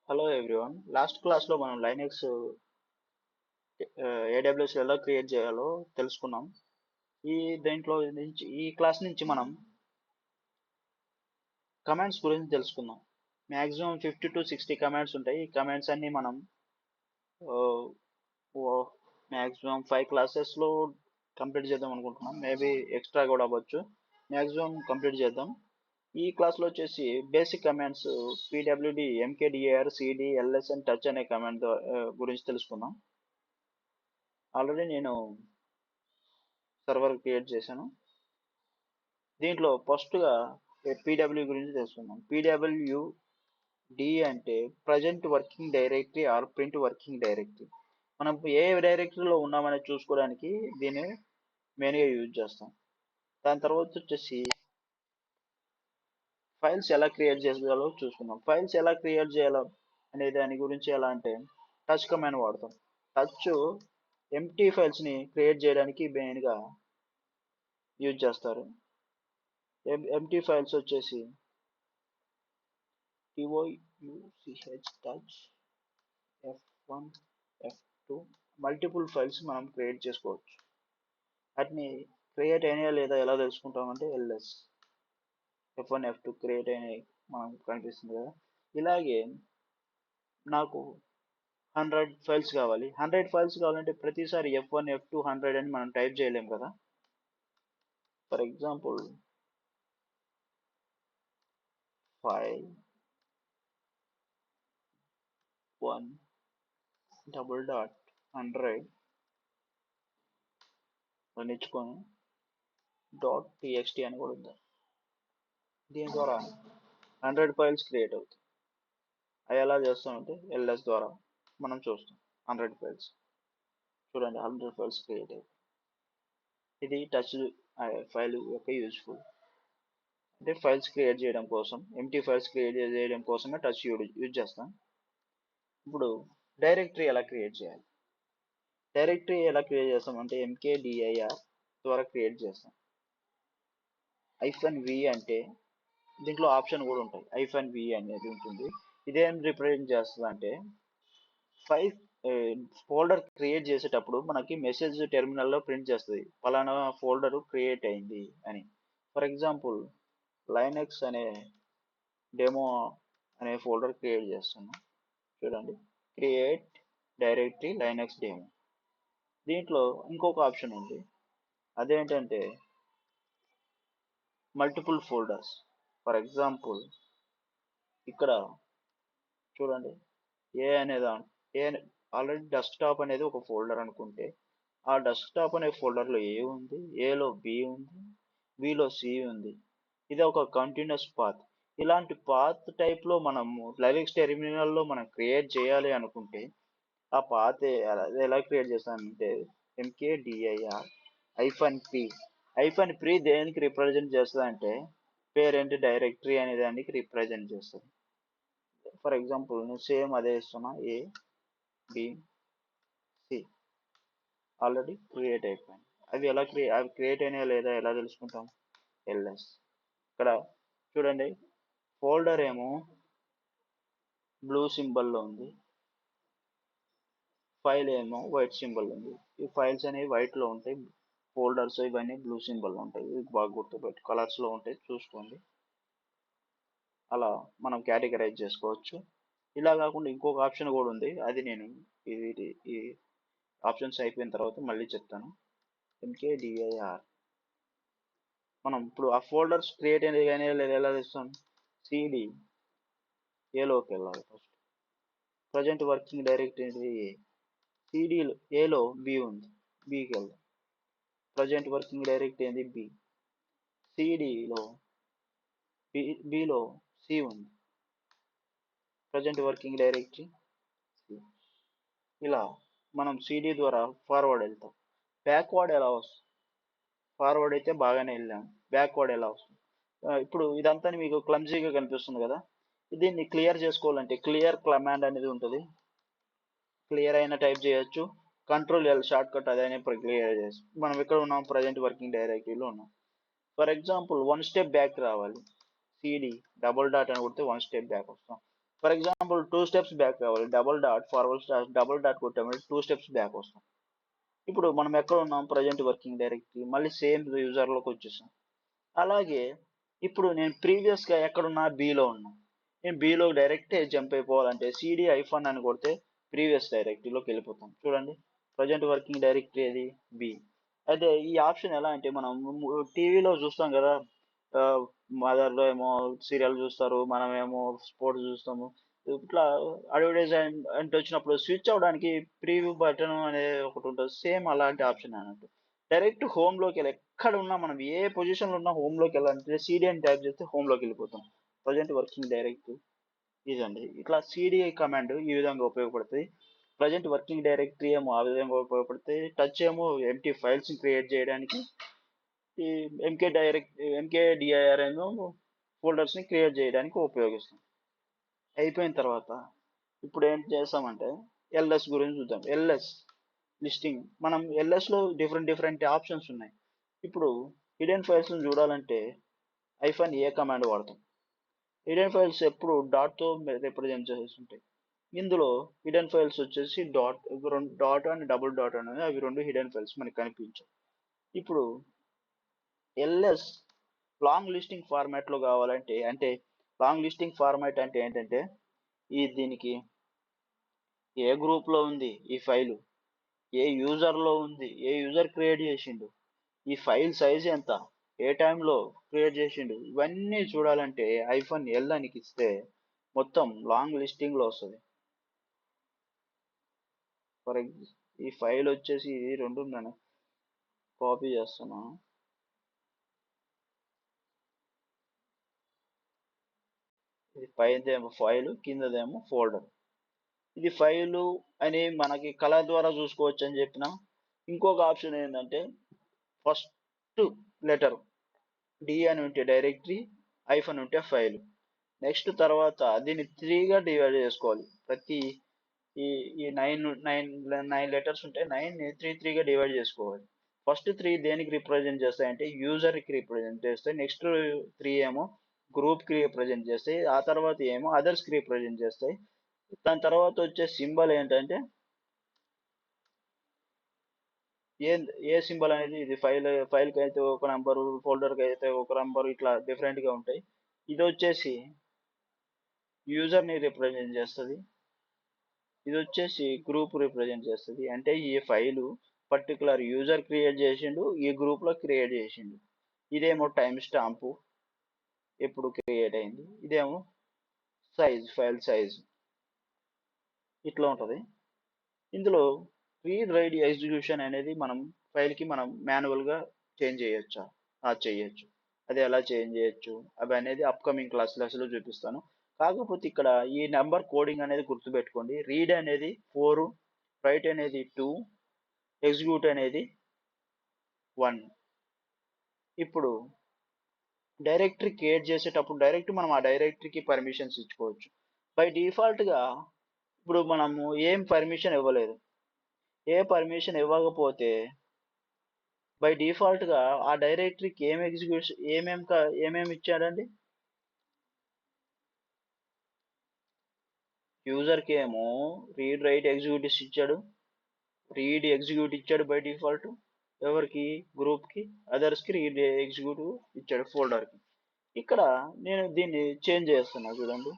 Hello everyone. Last క్లాస్లో మనం Linux AWS ఎలా క్రియేట్ చేయాలో తెలుసుకున్నాం. ఈ దీంట్లో నుంచి ఈ క్లాస్ నుంచి మనం కమాండ్స్ గురించి తెలుసుకుందాం. మ్యాక్సిమం 50 to 60 కమాండ్స్ ఉంటాయి. ఈ కమాండ్స్ అన్ని మనం మ్యాక్సిమం 5 క్లాసెస్లో కంప్లీట్ చేద్దాం అనుకుంటున్నాం. మేబీ ఎక్స్ట్రా కూడా అవ్వచ్చు. మ్యాక్సిమం కంప్లీట్ చేద్దాం. ఈ క్లాస్లో వచ్చేసి basic commands pwd mkdir cd ls and touch అనే కమాండ్ గురించి తెలుసుకుందాం. ఆల్రెడీ నేను సర్వర్ క్రియేట్ చేశాను. దీంట్లో ఫస్ట్గా pw గురించి తెలుసుకుందాం. pwd అంటే present working directory or print working directory. మనం ఏ డైరెక్టరీలో ఉన్నామని చూసుకోవడానికి దీన్ని మెయిన్గా యూజ్ చేస్తాం. దాని తర్వాత వచ్చేసి ఫైల్స్ ఎలా క్రియేట్ చేయాలో చూసుకుందాం. ఫైల్స్ ఎలా క్రియేట్ చేయాలో అనే దాని గురించి ఎలా అంటే టచ్ కమాండ్ వాడతాం. టచ్ ఎంటీ ఫైల్స్ని క్రియేట్ చేయడానికి మెయిన్గా యూజ్ చేస్తారు. ఎంటీ ఫైల్స్ వచ్చేసి touch touch f1 f2 multiple files మనం క్రియేట్ చేసుకోవచ్చు. వాటిని క్రియేట్ అయినా లేదా ఎలా తెలుసుకుంటామంటే ls f1 f2 క్రియేట్ అయినాయి మనం కనిపిస్తుంది కదా. ఇలాగే నాకు 100 ఫైల్స్ కావాలి. 100 ఫైల్స్ కావాలంటే ప్రతిసారి f1 f2 100 అని మనం టైప్ చేయలేం కదా. ఫర్ ఎగ్జాంపుల్ ఫైల్ 1 100 ఇచ్చుకొని .txt అని కూడా ఉంది. దీని ద్వారా 100 ఫైల్స్ క్రియేట్ అవుతాయి. అవి ఎలా చేస్తామంటే ls ద్వారా మనం చూస్తాం. 100 ఫైల్స్ చూడండి, 100 ఫైల్స్ క్రియేట్ అవుతాయి. ఇది టచ్ ఫైల్ యొక్క యూజ్ఫుల్. అంటే ఫైల్స్ క్రియేట్ చేయడం కోసం, ఎంటీ ఫైల్స్ క్రియేట్ చేయడం కోసమే టచ్ యూజ్ చేస్తాం. ఇప్పుడు డైరెక్టరీ ఎలా క్రియేట్ చేయాలి? డైరెక్టరీ ఎలా క్రియేట్ చేస్తాం అంటే mkdir ద్వారా క్రియేట్ చేస్తాం. -v అంటే దీంట్లో ఆప్షన్ కూడా ఉంటాయి. -v అనేది ఉంటుంది. ఇదేం రిప్రజెంట్ చేస్తుంది అంటే ఫోల్డర్ క్రియేట్ చేసేటప్పుడు మనకి మెసేజ్ టెర్మినల్లో ప్రింట్ చేస్తుంది, పలానా ఫోల్డర్ క్రియేట్ అయింది అని. ఫర్ ఎగ్జాంపుల్ లైనక్స్ అనే డెమో అనే ఫోల్డర్ క్రియేట్ చేస్తున్నాం. చూడండి, క్రియేట్ డైరెక్టరీ లైనక్స్ డెమో. దీంట్లో ఇంకొక ఆప్షన్ ఉంది, అదేంటంటే మల్టిపుల్ ఫోల్డర్స్. ఫర్ ఎగ్జాంపుల్ ఇక్కడ చూడండి, ఏ ఆల్రెడీ డెస్క్టాప్ అనేది ఒక ఫోల్డర్ అనుకుంటే, ఆ డెస్క్టాప్ అనే ఫోల్డర్లో ఏ ఉంది, ఏలో బి ఉంది, బిలో సి ఉంది. ఇది ఒక కంటిన్యూస్ పాత్. ఇలాంటి పాత్ టైప్లో మనము లైనక్స్ టెర్మినల్లో మనం క్రియేట్ చేయాలి అనుకుంటే ఆ పాత్ ఎలా క్రియేట్ చేస్తానంటే mkdir -p దేనికి రిప్రజెంట్ చేస్తుంది అంటే పేరెంట్ డైరెక్టరీ అనే దానికి రిప్రజెంట్ చేస్తుంది. ఫర్ ఎగ్జాంపుల్ నేను సేమ్ అదే ఇస్తున్నా, A B C already create అయిపోయింది. అవి క్రియేట్ అయినా లేదా ఎలా తెలుసుకుంటాం? ls. ఇక్కడ చూడండి, ఫోల్డర్ ఏమో బ్లూ సింబల్లో ఉంది, ఫైల్ ఏమో వైట్ సింబల్ ఉంది. ఈ ఫైల్స్ అనేవి వైట్లో ఉంటాయి, ఫోల్డర్స్ ఇవన్నీ బ్లూ సింబల్లో ఉంటాయి. ఇది బాగా గుర్తుపెట్టి కలర్స్లో ఉంటాయి, చూసుకోండి. అలా మనం కేటగరైజ్ చేసుకోవచ్చు. ఇలా కాకుండా ఇంకొక ఆప్షన్ కూడా ఉంది, అది నేను ఈ ఆప్షన్స్ అయిపోయిన తర్వాత మళ్ళీ చెప్తాను. mkdir మనం ఇప్పుడు ఆ ఫోల్డర్స్ క్రియేట్ అయినా లేదా ఎలా చేస్తాం? cd ఏలోకి వెళ్ళాలి. ఫస్ట్ ప్రజెంట్ వర్కింగ్ డైరెక్టరీ ఏ, సిడిలో ఏలో బి ఉంది, బికి వెళ్దాం. ప్రజెంట్ వర్కింగ్ డైరెక్టరీ ఏంది? బి. సిడిలో బిలో సి ఉంది, ప్రజెంట్ వర్కింగ్ డైరెక్టరీ సి. ఇలా మనం సిడి ద్వారా ఫార్వర్డ్ వెళ్తాం. బ్యాక్వర్డ్ ఎలా వస్తుంది? ఫార్వర్డ్ అయితే బాగానే వెళ్ళాం, బ్యాక్వర్డ్ ఎలా వస్తుంది? ఇప్పుడు ఇదంతా మీకు క్లమ్జీగా కనిపిస్తుంది కదా. దీన్ని క్లియర్ చేసుకోవాలంటే క్లియర్ కమాండ్ అనేది ఉంటుంది. క్లియర్ అయినా టైప్ చేయొచ్చు, కంట్రోల్ షార్ట్ కట్ అదైనా క్లియర్ చేయొచ్చు. మనం ఎక్కడ ఉన్నాం? ప్రజెంట్ వర్కింగ్ డైరెక్టరీలో ఉన్నాం. ఫర్ ఎగ్జాంపుల్ 1 స్టెప్ బ్యాక్ రావాలి, సిడి డబుల్ డాట్ అని కొడితే 1 స్టెప్ బ్యాక్ వస్తాం. ఫర్ ఎగ్జాంపుల్ 2 స్టెప్స్ బ్యాక్ కావాలి, double dot forward slash double dot కొట్టామంటే 2 స్టెప్స్ బ్యాక్ వస్తాం. ఇప్పుడు మనం ఎక్కడ ఉన్నాం, ప్రజెంట్ వర్కింగ్ డైరెక్టరీ, మళ్ళీ సేమ్ యూజర్లోకి వచ్చేసాం. అలాగే ఇప్పుడు నేను ప్రీవియస్గా ఎక్కడున్నా బీలో ఉన్నా, నేను బీలో డైరెక్ట్ జంప్ అయిపోవాలంటే సిడి ఐఫాన్ అని కొడితే ప్రీవియస్ డైరెక్టరీలోకి వెళ్ళిపోతాం. చూడండి, ప్రజెంట్ వర్కింగ్ డైరెక్టరీ అది బి. అయితే ఈ ఆప్షన్ ఎలా అంటే, మనం టీవీలో చూస్తాం కదా, మదర్లో ఏమో సీరియల్ చూస్తారు, మనమేమో స్పోర్ట్స్ చూస్తాము. ఇట్లా అడ్వర్టైజ్ అంటే వచ్చినప్పుడు స్విచ్ అవడానికి ప్రీవ్యూ బటన్ అనేది ఒకటి ఉంటుంది, సేమ్ అలాంటి ఆప్షన్ అన్నట్టు. డైరెక్ట్ హోమ్లోకి వెళ్ళి ఎక్కడ ఉన్నా, మనం ఏ పొజిషన్లో ఉన్నా హోమ్లోకి వెళ్ళాలంటే సిడి అని టైప్ చేస్తే హోమ్లోకి వెళ్ళిపోతాం. ప్రజెంట్ వర్కింగ్ డైరెక్ట్ ఇదండి. ఇట్లా సిడిఐ కమాండ్ ఈ విధంగా ఉపయోగపడుతుంది. ప్రజెంట్ వర్కింగ్ డైరెక్టరీ ఏమో ఆ విధంగా ఉపయోగపడుతుంది. టచ్ ఏమో ఎంటీ ఫైల్స్ క్రియేట్ చేయడానికి, ఈ ఎంకేడిఐఆర్ ఏమో ఫోల్డర్స్ని క్రియేట్ చేయడానికి ఉపయోగిస్తాం. అయిపోయిన తర్వాత ఇప్పుడు ఏం చేస్తామంటే ఎల్ఎస్ గురించి చూద్దాం. ఎల్ఎస్ లిస్టింగ్, మనం ఎల్ఎస్లో డిఫరెంట్ డిఫరెంట్ ఆప్షన్స్ ఉన్నాయి. ఇప్పుడు హిడెన్ ఫైల్స్ని చూడాలంటే -a కమాండ్ వాడతాం. హిడెన్ ఫైల్స్ ఎప్పుడు డాట్తో రిప్రజెంట్ చేసి ఉంటాయి. ఇందులో హిడెన్ ఫైల్స్ వచ్చేసి డాట్ అండ్ డబుల్ డాట్ అనేది, అవి రెండు హిడెన్ ఫైల్స్ మనకి కనిపించవు. ఇప్పుడు ఎల్ఎస్ లాంగ్ లిస్టింగ్ ఫార్మాట్లో కావాలంటే, అంటే లాంగ్ లిస్టింగ్ ఫార్మాట్ అంటే ఏంటంటే, దీనికి ఏ గ్రూప్లో ఉంది ఈ ఫైలు, ఏ యూజర్లో ఉంది, ఏ యూజర్ క్రియేట్ చేసిండు, ఈ ఫైల్ సైజ్ ఎంత, ఏ టైంలో క్రియేట్ చేసిండు, ఇవన్నీ చూడాలంటే -L అని ఇస్తే మొత్తం లాంగ్ లిస్టింగ్లో వస్తుంది. ఫర్ ఈ ఫైల్ వచ్చేసి ఇది రెండు నేను కాపీ చేస్తున్నాను. ఇది పైదేమో ఫైలు, కిందదేమో ఫోల్డర్. ఇది ఫైలు అని మనకి కలర్ ద్వారా చూసుకోవచ్చు అని చెప్పిన. ఇంకొక ఆప్షన్ ఏంటంటే, ఫస్ట్ లెటర్ డి అని ఉంటే డైరెక్టరీ, ఐఫన్ ఉంటే ఫైల్. నెక్స్ట్ తర్వాత దీన్ని 3గా డివైడ్ చేసుకోవాలి. ప్రతి ఈ ఈ నైన్ నైన్ నైన్ లెటర్స్ ఉంటే 9ని 3గా డివైడ్ చేసుకోవాలి. ఫస్ట్ 3 దేనికి రిప్రజెంట్ చేస్తాయంటే యూజర్కి రిప్రజెంట్ చేస్తాయి. నెక్స్ట్ 3 ఏమో గ్రూప్కి రిప్రజెంట్ చేస్తాయి. ఆ తర్వాత ఏమో అదర్స్కి రిప్రజెంట్ చేస్తాయి. దాని తర్వాత వచ్చే సింబల్ ఏంటంటే, ఏ ఏ సింబల్ అనేది, ఇది ఫైల్కి అయితే ఒక నంబరు, ఫోల్డర్కి అయితే ఒక నంబరు, ఇట్లా డిఫరెంట్గా ఉంటాయి. ఇది వచ్చేసి యూజర్ని రిప్రజెంట్ చేస్తుంది, ఇది వచ్చేసి గ్రూప్ రిప్రజెంట్ చేస్తుంది. అంటే ఈ ఫైలు పర్టికులర్ యూజర్ క్రియేట్ చేసిండు, ఈ గ్రూప్లో క్రియేట్ చేసిండు. ఇదేమో టైం స్టాంపు, ఎప్పుడు క్రియేట్ అయింది. ఇదేమో ఫైల్ సైజ్, ఇట్లా ఉంటుంది. ఇందులో రీడ్ రైట్ ఎగ్జిక్యూషన్ అనేది మనం ఫైల్కి మనం మాన్యువల్గా చేంజ్ చేయొచ్చా, చేయొచ్చు. అది ఎలా చేంజ్ చేయొచ్చు అవి అనేది అప్కమింగ్ క్లాసెస్లో చూపిస్తాను. కాకపోతే ఇక్కడ ఈ నెంబర్ కోడింగ్ అనేది గుర్తుపెట్టుకోండి. రీడ్ అనేది 4, రైట్ అనేది 2, ఎగ్జిక్యూట్ అనేది 1. ఇప్పుడు డైరెక్టరీ క్రియేట్ చేసేటప్పుడు డైరెక్ట్ మనం ఆ డైరెక్టరీకి పర్మిషన్స్ ఇచ్చుకోవచ్చు. బై డిఫాల్ట్గా ఇప్పుడు మనము ఏం పర్మిషన్ ఇవ్వలేదు. ఏ పర్మిషన్ ఇవ్వకపోతే బై డిఫాల్ట్గా ఆ డైరెక్టరీకి ఏమేమి ఇచ్చాడండి, యూజర్కి ఏమో రీడ్ రైట్ ఎగ్జిక్యూటివ్స్ ఇచ్చాడు, రీడ్ ఎగ్జిక్యూట్ ఇచ్చాడు బై డిఫాల్ట్. ఎవరికి, గ్రూప్కి. అదర్స్కి రీడ్ ఎగ్జిక్యూటివ్ ఇచ్చాడు ఫోల్డర్కి. ఇక్కడ నేను దీన్ని చేంజ్ చేస్తున్నా చూడండి.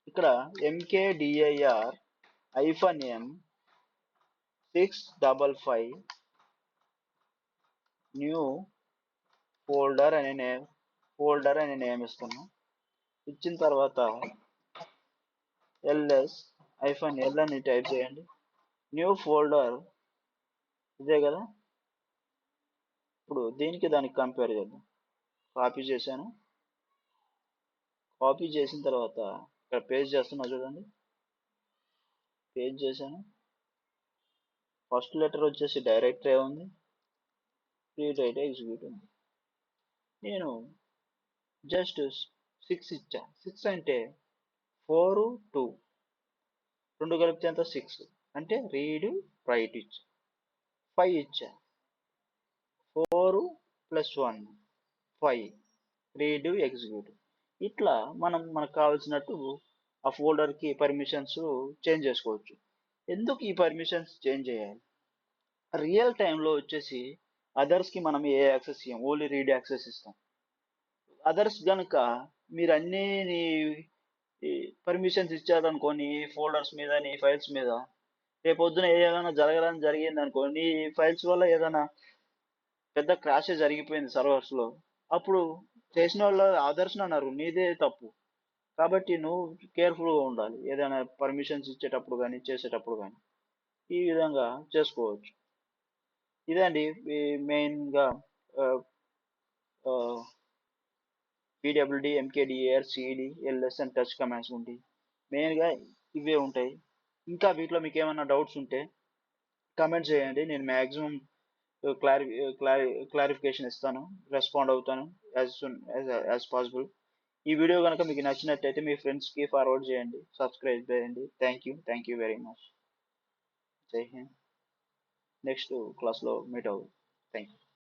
ఇక్కడ mkdir -m 655 న్యూ ఫోల్డర్ అనే నేమ్ ఇస్తున్నా. ఇచ్చిన తర్వాత -L అని టైప్ చేయండి. న్యూ ఫోల్డర్ ఇదే కదా. ఇప్పుడు దీనికి దానికి కంపేర్ చేద్దాం. కాపీ చేశాను, కాపీ చేసిన తర్వాత ఇక్కడ పేస్ట్ చేస్తున్నా చూడండి. పేస్ట్ చేశాను. ఫస్ట్ లెటర్ వచ్చేసి డైరెక్టరీ ఉంది, రీడ్ రైట్ ఎగ్జిక్యూట్ ఉంది. నేను జస్ట్ 6 ఇచ్చా. 6 అంటే 4, 2 రెండు కలిపితే ఎంత, 6 అంటే రీడ్ రైట్ ఇచ్చా. 5 ఇచ్చా, 4 + 1 5, రీడ్ ఎగ్జిక్యూట్. ఇట్లా మనకు కావాల్సినట్టు ఆ ఫోల్డర్కి పర్మిషన్స్ చేంజ్ చేసుకోవచ్చు. ఎందుకు ఈ పర్మిషన్స్ చేంజ్ చేయాలి? రియల్ టైంలో వచ్చేసి అదర్స్కి మనం ఏ యాక్సెస్ ఇవ్వం, ఓన్లీ రీడ్ యాక్సెస్ ఇస్తాం. అదర్స్ గనుక మీరు అన్ని పర్మిషన్స్ ఇచ్చారనుకోని ఫోల్డర్స్ మీద నీ ఫైల్స్ మీద, రేపొద్దున ఏదైనా జరగడానికి జరిగింది అనుకో, నీ ఫైల్స్ వల్ల ఏదైనా పెద్ద క్రాష్ జరిగిపోయింది సర్వర్స్ లో, అప్పుడు చేసిన వాళ్ళు అదర్స్ అన్నారు, నీదే తప్పు. కాబట్టి నువ్వు కేర్ఫుల్ గా ఉండాలి ఏదైనా పర్మిషన్స్ ఇచ్చేటప్పుడు కానీ చేసేటప్పుడు కానీ. ఈ విధంగా చేసుకోవచ్చు. ఇదే అండి మెయిన్ గా PWD, MKDIR, CD, LS and touch commands ఉంటాయి. మెయిన్ గా ఇవే ఉంటాయి. ఇంకా వీటిలో మీకు ఏమైనా డౌట్స్ ఉంటే కమెంట్ చేయండి, నేను మ్యాక్సిమం క్లారి క్లారిఫికేషన్ ఇస్తాను, రెస్పాండ్ అవుతాను యాజ్ సూన్ యాజ్ పాసిబుల్. ఈ వీడియో కనుక మీకు నచ్చినట్టయితే మీ ఫ్రెండ్స్కి ఫార్వర్డ్ చేయండి, సబ్స్క్రైబ్ చేయండి. Thank you very much. జై హింద్. నెక్స్ట్ క్లాస్లో మీట్ అవుతుంది. Thank you.